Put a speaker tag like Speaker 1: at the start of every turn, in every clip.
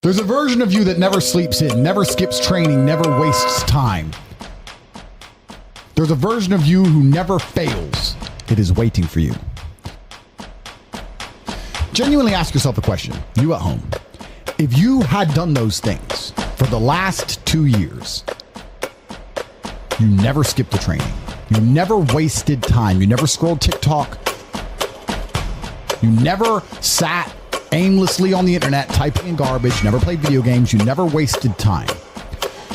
Speaker 1: There's a version of you that never sleeps in, never skips training, never wastes time. There's a version of you who never fails. It is waiting for you. Genuinely ask yourself a question, you at home. If you had done those things for the last 2 years, you never skipped a training, you never wasted time, you never scrolled TikTok, you never sat aimlessly on the internet typing in garbage, never played video games, you never wasted time.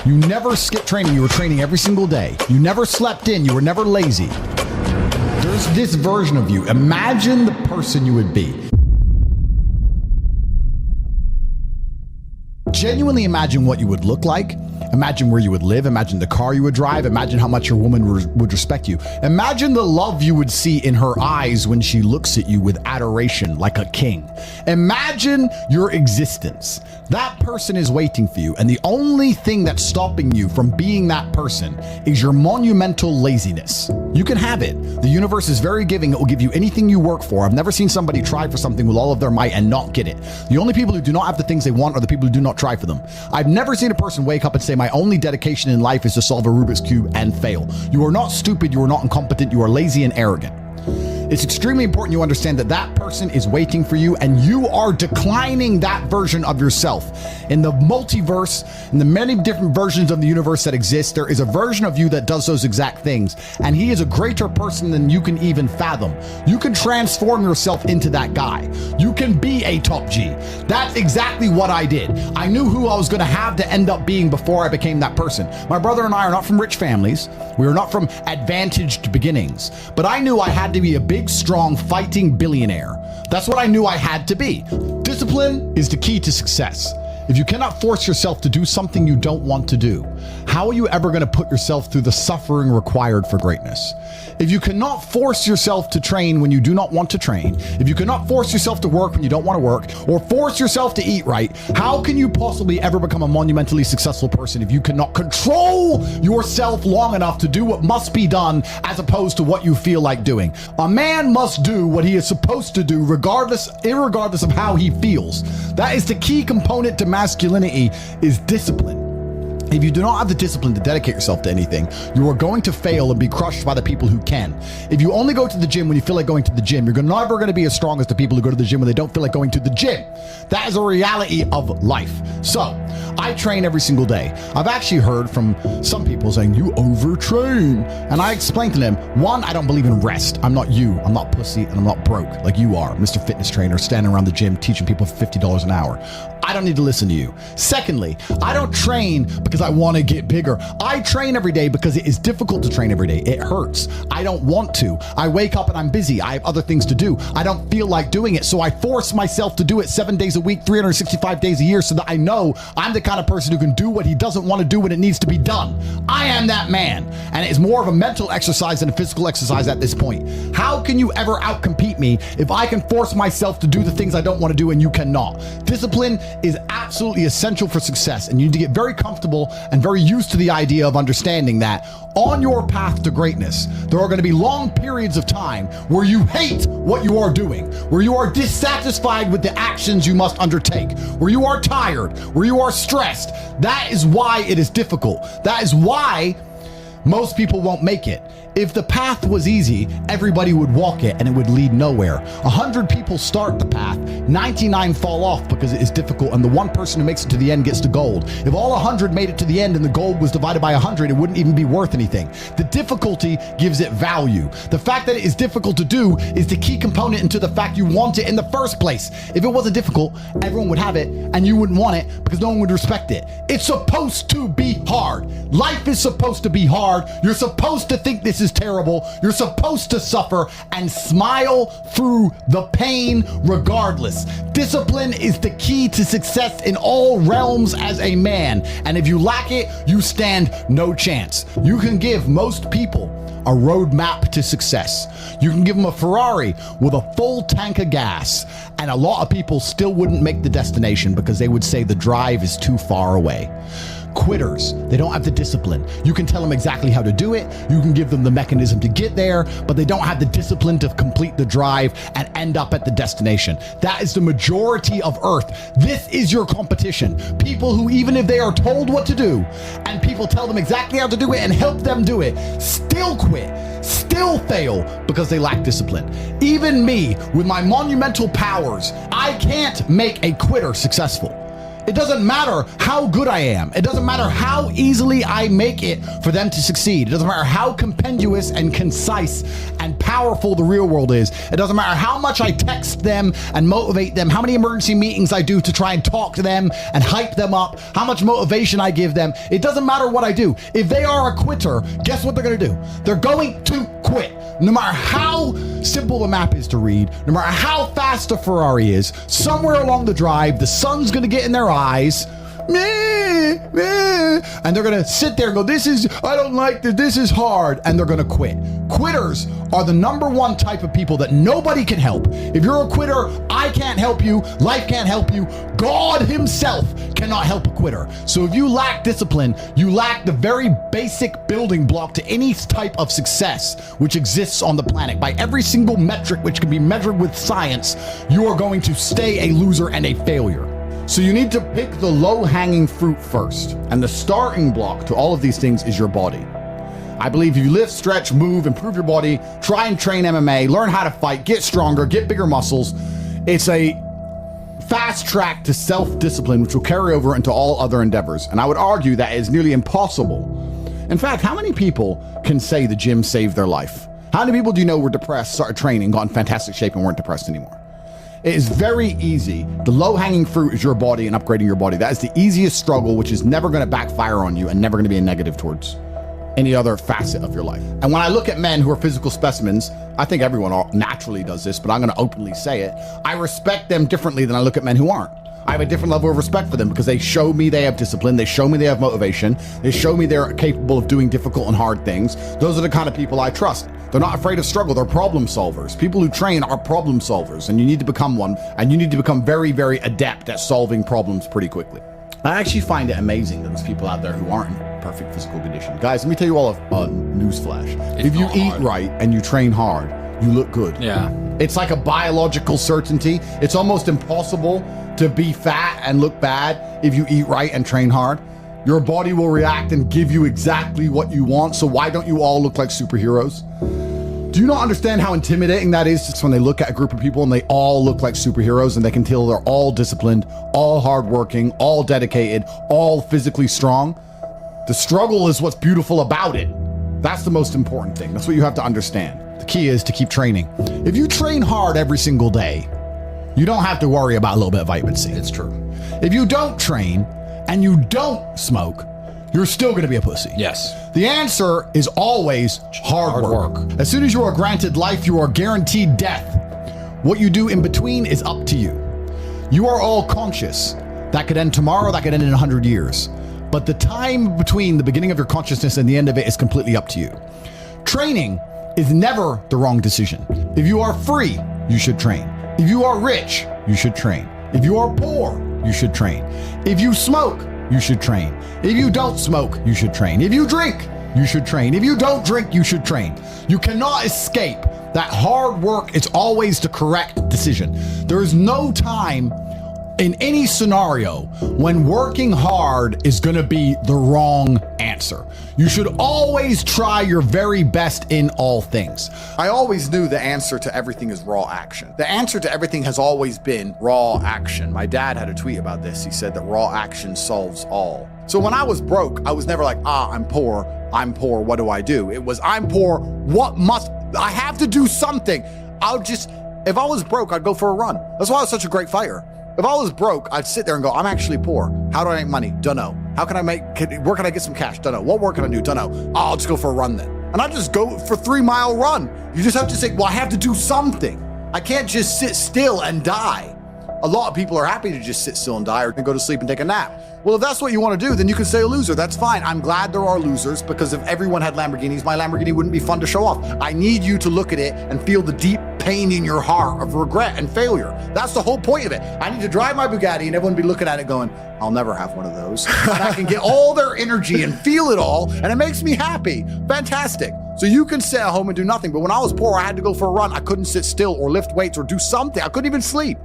Speaker 1: You never skipped training, you were training every single day. You never slept in, you were never lazy. There's this version of you. Imagine the person you would be. Genuinely imagine what you would look like. Imagine where you would live. Imagine the car you would drive. Imagine how much your woman would respect you. Imagine the love you would see in her eyes when she looks at you with adoration like a king. Imagine your existence. That person is waiting for you, and the only thing that's stopping you from being that person is your monumental laziness. You can have it. The universe is very giving. It will give you anything you work for. I've never seen somebody try for something with all of their might and not get it. The only people who do not have the things they want are the people who do not try for them. I've never seen a person wake up and say, my only dedication in life is to solve a Rubik's Cube and fail. You are not stupid. You are not incompetent. You are lazy and arrogant. It's extremely important you understand that that person is waiting for you, and you are declining that version of yourself. In the multiverse, in the many different versions of the universe that exist, there is a version of you that does those exact things, and he is a greater person than you can even fathom. You can transform yourself into that guy. You can be a top G. That's exactly what I did. I knew who I was going to have to end up being before I became that person. My brother and I are not from rich families. We are not from advantaged beginnings, but I knew I had to be a big, strong, fighting billionaire. That's what I knew I had to be. Discipline is the key to success. If you cannot force yourself to do something you don't want to do, how are you ever going to put yourself through the suffering required for greatness? If you cannot force yourself to train when you do not want to train, if you cannot force yourself to work when you don't want to work, or force yourself to eat right, how can you possibly ever become a monumentally successful person if you cannot control yourself long enough to do what must be done as opposed to what you feel like doing? A man must do what he is supposed to do irregardless of how he feels. That is the key component to masculinity, is discipline. If you do not have the discipline to dedicate yourself to anything, you are going to fail and be crushed by the people who can. If you only go to the gym when you feel like going to the gym, you're never going to be as strong as the people who go to the gym when they don't feel like going to the gym. That is a reality of life. So I train every single day. I've actually heard from some people saying, you overtrain. And I explained to them, one, I don't believe in rest. I'm not you. I'm not pussy, and I'm not broke like you are, Mr. Fitness Trainer, standing around the gym teaching people for $50 an hour. I don't need to listen to you. Secondly, I don't train because I want to get bigger. I train every day because it is difficult to train every day. It hurts. I don't want to. I wake up and I'm busy. I have other things to do. I don't feel like doing it. So I force myself to do it 7 days a week, 365 days a year, so that I know I'm the kind of person who can do what he doesn't want to do when it needs to be done. I am that man. And it's more of a mental exercise than a physical exercise at this point. How can you ever outcompete me if I can force myself to do the things I don't want to do and you cannot? Discipline is absolutely essential for success, and you need to get very comfortable and very used to the idea of understanding that on your path to greatness, there are going to be long periods of time where you hate what you are doing, where you are dissatisfied with the actions you must undertake, where you are tired, where you are stressed. That is why it is difficult. That is why most people won't make it. If the path was easy, everybody would walk it and it would lead nowhere. 100 people start the path, 99 fall off because it is difficult, and the one person who makes it to the end gets the gold. If all 100 made it to the end and the gold was divided by 100, it wouldn't even be worth anything. The difficulty gives it value. The fact that it is difficult to do is the key component into the fact you want it in the first place. If it wasn't difficult, everyone would have it and you wouldn't want it because no one would respect it. It's supposed to be hard. Life is supposed to be hard. You're supposed to think this is terrible. You're supposed to suffer and smile through the pain regardless. Discipline is the key to success in all realms as a man. And if you lack it, you stand no chance. You can give most people a roadmap to success. You can give them a Ferrari with a full tank of gas, and a lot of people still wouldn't make the destination because they would say the drive is too far away. quitters. They don't have the discipline. You can tell them exactly how to do it. You can give them the mechanism to get there, but they don't have the discipline to complete the drive and end up at the destination. That is the majority of Earth. This is your competition. People who, even if they are told what to do and people tell them exactly how to do it and help them do it, still quit, still fail because they lack discipline. Even me, with my monumental powers, I can't make a quitter successful. It doesn't matter how good I am. It doesn't matter how easily I make it for them to succeed. It doesn't matter how compendious and concise and powerful the real world is. It doesn't matter how much I text them and motivate them, how many emergency meetings I do to try and talk to them and hype them up, how much motivation I give them. It doesn't matter what I do. If they are a quitter, guess what they're gonna do? They're going to quit. No matter how simple the map is to read, no matter how fast a Ferrari is, somewhere along the drive, the sun's gonna get in their eyes, and they're gonna sit there and go, I don't like this, this is hard, and they're gonna quit. Quitters are the #1 type of people that nobody can help. If you're a quitter, I can't help you, life can't help you, God himself cannot help a quitter. So if you lack discipline, you lack the very basic building block to any type of success which exists on the planet. By every single metric which can be measured with science, you are going to stay a loser and a failure. So you need to pick the low-hanging fruit first. And the starting block to all of these things is your body. I believe you lift, stretch, move, improve your body, try and train MMA, learn how to fight, get stronger, get bigger muscles. It's a fast track to self-discipline, which will carry over into all other endeavors. And I would argue that is nearly impossible. In fact, how many people can say the gym saved their life? How many people do you know were depressed, started training, got in fantastic shape, and weren't depressed anymore? It is very easy. The low-hanging fruit is your body and upgrading your body. That is the easiest struggle, which is never going to backfire on you and never going to be a negative towards any other facet of your life. And when I look at men who are physical specimens, I think everyone naturally does this, but I'm going to openly say it. I respect them differently than I look at men who aren't. I have a different level of respect for them because they show me they have discipline. They show me they have motivation. They show me they're capable of doing difficult and hard things. Those are the kind of people I trust. They're not afraid of struggle. They're problem solvers. People who train are problem solvers, and you need to become one, and you need to become very, very adept at solving problems pretty quickly. I actually find it amazing that there's people out there who aren't in perfect physical condition. Guys, let me tell you all a news flash. If you eat right and you train hard, you look good.
Speaker 2: Yeah.
Speaker 1: It's like a biological certainty. It's almost impossible to be fat and look bad if you eat right and train hard. Your body will react and give you exactly what you want. So why don't you all look like superheroes? Do you not understand how intimidating that is just when they look at a group of people and they all look like superheroes and they can tell they're all disciplined, all hardworking, all dedicated, all physically strong? The struggle is what's beautiful about it. That's the most important thing. That's what you have to understand. The key is to keep training. If you train hard every single day, you don't have to worry about a little bit of vitamin C.
Speaker 2: It's true.
Speaker 1: If you don't train and you don't smoke, you're still going to be a pussy.
Speaker 2: Yes.
Speaker 1: The answer is always hard work. As soon as you are granted life, you are guaranteed death. What you do in between is up to you. You are all conscious. That could end tomorrow, that could end in 100 years. But the time between the beginning of your consciousness and the end of it is completely up to you. Training is never the wrong decision. If you are free, you should train. If you are rich, you should train. If you are poor, you should train. If you smoke, you should train. If you don't smoke, you should train. If you drink, you should train. If you don't drink, you should train. You cannot escape that hard work is always the correct decision. There is no time in any scenario when working hard is going to be the wrong answer. You should always try your very best in all things. I always knew the answer to everything is raw action. The answer to everything has always been raw action. My dad had a tweet about this. He said that raw action solves all. So when I was broke, I was never like, I'm poor, what do I do? It was, I'm poor, I have to do something. If I was broke, I'd go for a run. That's why I was such a great fighter. If I was broke, I'd sit there and go, I'm actually poor. How do I make money? Dunno. Where can I get some cash? Dunno. What work can I do? Dunno. I'll just go for a run then. And I just go for a 3-mile run. You just have to say, well, I have to do something. I can't just sit still and die. A lot of people are happy to just sit still and die or go to sleep and take a nap. Well, if that's what you want to do, then you can stay a loser. That's fine. I'm glad there are losers because if everyone had Lamborghinis, my Lamborghini wouldn't be fun to show off. I need you to look at it and feel the deep pain in your heart of regret and failure. That's the whole point of it. I need to drive my Bugatti and everyone be looking at it going, I'll never have one of those. And I can get all their energy and feel it all, and it makes me happy. Fantastic. So you can sit at home and do nothing. But when I was poor, I had to go for a run. I couldn't sit still or lift weights or do something. I couldn't even sleep.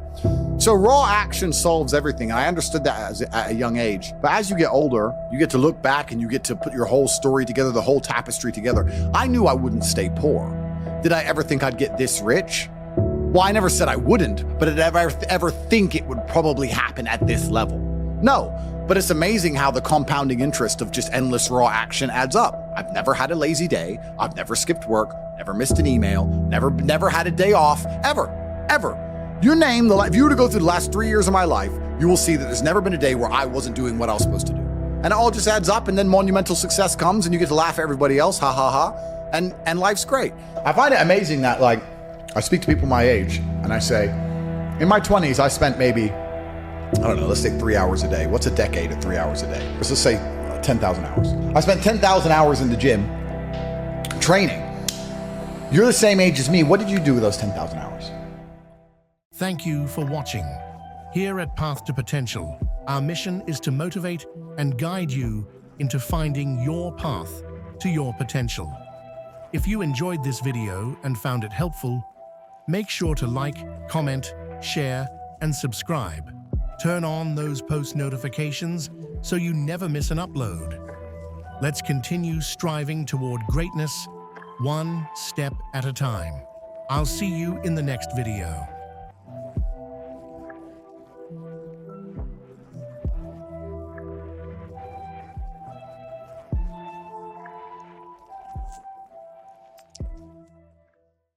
Speaker 1: So raw action solves everything. And I understood that at a young age. But as you get older, you get to look back and you get to put your whole story together, the whole tapestry together. I knew I wouldn't stay poor. Did I ever think I'd get this rich? Well, I never said I wouldn't, but did I ever think it would probably happen at this level? No, but it's amazing how the compounding interest of just endless raw action adds up. I've never had a lazy day. I've never skipped work, never missed an email, never had a day off, ever. You name if you were to go through the last 3 years of my life, you will see that there's never been a day where I wasn't doing what I was supposed to do. And it all just adds up, and then monumental success comes and you get to laugh at everybody else, ha ha ha, and life's great. I find it amazing that I speak to people my age and I say, in my 20s, I spent maybe, I don't know, let's say 3 hours a day. What's a decade of 3 hours a day? Let's just say 10,000 hours. I spent 10,000 hours in the gym training. You're the same age as me. What did you do with those 10,000 hours?
Speaker 2: Thank you for watching. Here at Path to Potential, our mission is to motivate and guide you into finding your path to your potential. If you enjoyed this video and found it helpful, make sure to like, comment, share, and subscribe. Turn on those post notifications so you never miss an upload. Let's continue striving toward greatness, one step at a time. I'll see you in the next video.